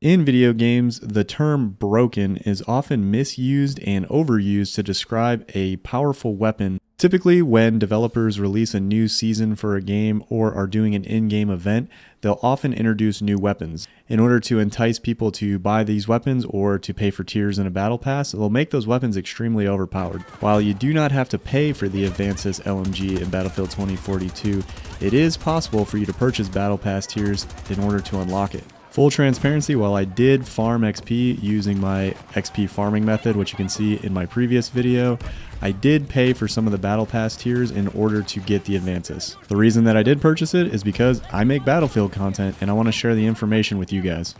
In video games, the term broken is often misused and overused to describe a powerful weapon. Typically, when developers release a new season for a game or are doing an in-game event, they'll often introduce new weapons. In order to entice people to buy these weapons or to pay for tiers in a battle pass, they'll make those weapons extremely overpowered. While you do not have to pay for the Avancys LMG in Battlefield 2042, it is possible for you to purchase battle pass tiers in order to unlock it. Full transparency, while I did farm XP using my XP farming method, which you can see in my previous video, I did pay for some of the battle pass tiers in order to get the Avancys. The reason that I did purchase it is because I make Battlefield content and I want to share the information with you guys.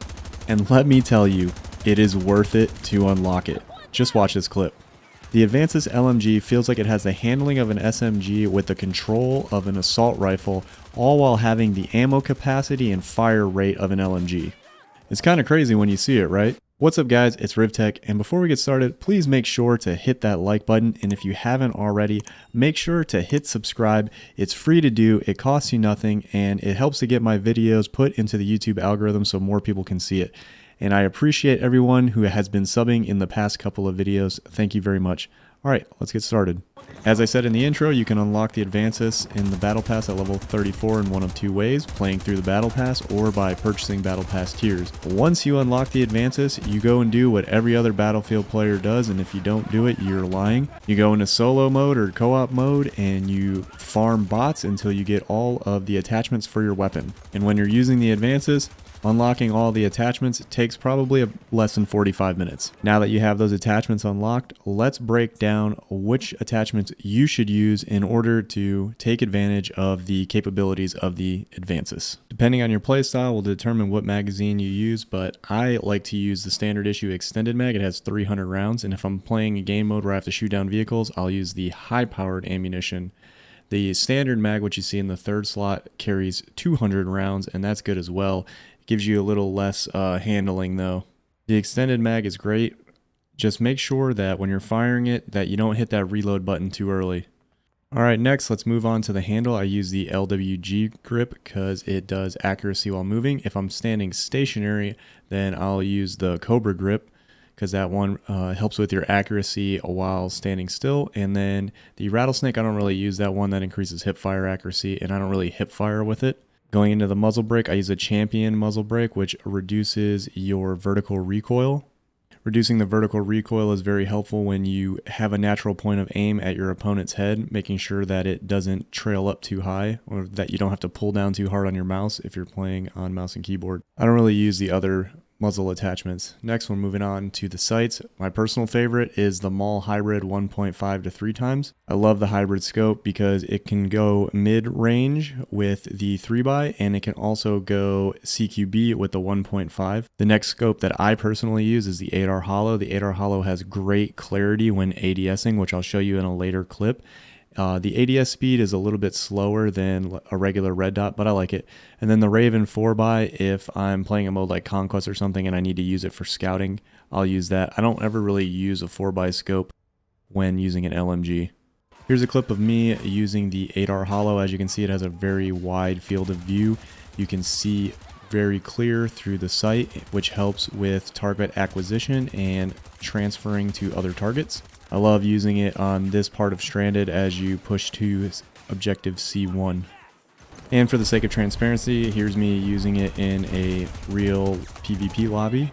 And let me tell you, it is worth it to unlock it. Just watch this clip. The Avancys LMG feels like it has the handling of an SMG with the control of an assault rifle, all while having the ammo capacity and fire rate of an LMG. It's kind of crazy when you see it, right? What's up guys, it's Rivtech, and before we get started, please make sure to hit that like button, and if you haven't already, make sure to hit subscribe. It's free to do, it costs you nothing, and it helps to get my videos put into the YouTube algorithm so more people can see it. And I appreciate everyone who has been subbing in the past couple of videos. Thank you very much. Alright, let's get started. As I said in the intro, you can unlock the Avancys in the Battle Pass at level 34 in one of two ways, playing through the Battle Pass or by purchasing Battle Pass tiers. Once you unlock the Avancys, you go and do what every other Battlefield player does, and if you don't do it, you're lying. You go into solo mode or co-op mode and you farm bots until you get all of the attachments for your weapon. And when you're using the Avancys, unlocking all the attachments takes probably less than 45 minutes. Now that you have those attachments unlocked, let's break down which attachments you should use in order to take advantage of the capabilities of the Avancys. Depending on your playstyle will determine what magazine you use, but I like to use the standard issue extended mag. It has 300 rounds, and if I'm playing a game mode where I have to shoot down vehicles, I'll use the high-powered ammunition. The standard mag, which you see in the third slot, carries 200 rounds, and that's good as well. Gives you a little less handling though. The extended mag is great. Just make sure that when you're firing it that you don't hit that reload button too early. Alright, next let's move on to the handle. I use the LWG grip because it does accuracy while moving. If I'm standing stationary, then I'll use the COBRA grip because that one helps with your accuracy while standing still. And then the Rattlesnake, I don't really use that one. That increases hip fire accuracy, and I don't really hip fire with it. Going into the muzzle brake, I use a champion muzzle brake, which reduces your vertical recoil. Reducing the vertical recoil is very helpful when you have a natural point of aim at your opponent's head, making sure that it doesn't trail up too high or that you don't have to pull down too hard on your mouse if you're playing on mouse and keyboard. I don't really use the other muzzle attachments. Next, we're moving on to the sights. My personal favorite is the MUZZLE Hybrid 1.5 to 3 times. I love the hybrid scope because it can go mid-range with the 3x and it can also go CQB with the 1.5. The next scope that I personally use is the 8R Holo. The 8R Holo has great clarity when ADSing, which I'll show you in a later clip. The ADS speed is a little bit slower than a regular red dot, but I like it. And then the Raven 4x, if I'm playing a mode like Conquest or something and I need to use it for scouting, I'll use that. I don't ever really use a 4x scope when using an LMG. Here's a clip of me using the 8R Holo. As you can see, it has a very wide field of view. You can see very clear through the sight, which helps with target acquisition and transferring to other targets. I love using it on this part of Stranded as you push to objective C1. And for the sake of transparency, here's me using it in a real PvP lobby.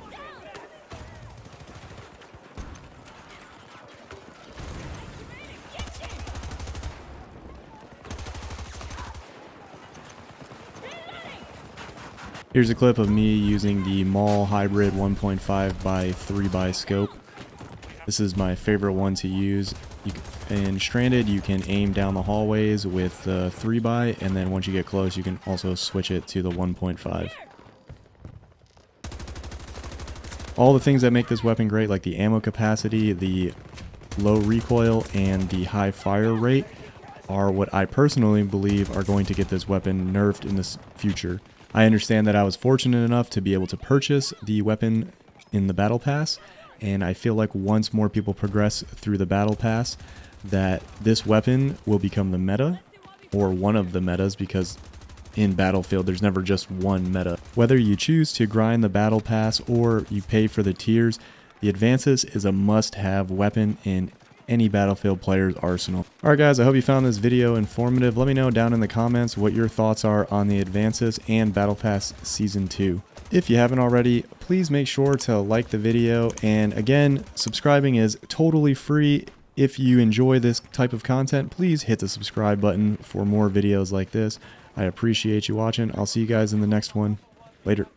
Here's a clip of me using the MUZZLE Hybrid 1.5 by 3x scope. This is my favorite one to use. In Stranded, you can aim down the hallways with the 3x, and then once you get close, you can also switch it to the 1.5. All the things that make this weapon great, like the ammo capacity, the low recoil, and the high fire rate, are what I personally believe are going to get this weapon nerfed in the future. I understand that I was fortunate enough to be able to purchase the weapon in the Battle Pass, and I feel like once more people progress through the Battle Pass, that this weapon will become the meta, or one of the metas, because in Battlefield there's never just one meta. Whether you choose to grind the battle pass or you pay for the tiers, the Avancys is a must-have weapon in any Battlefield player's arsenal. Alright guys, I hope you found this video informative. Let me know down in the comments what your thoughts are on the Avancys and Battle Pass Season 2. If you haven't already, please make sure to like the video, and again, subscribing is totally free. If you enjoy this type of content, please hit the subscribe button for more videos like this. I appreciate you watching. I'll see you guys in the next one. Later.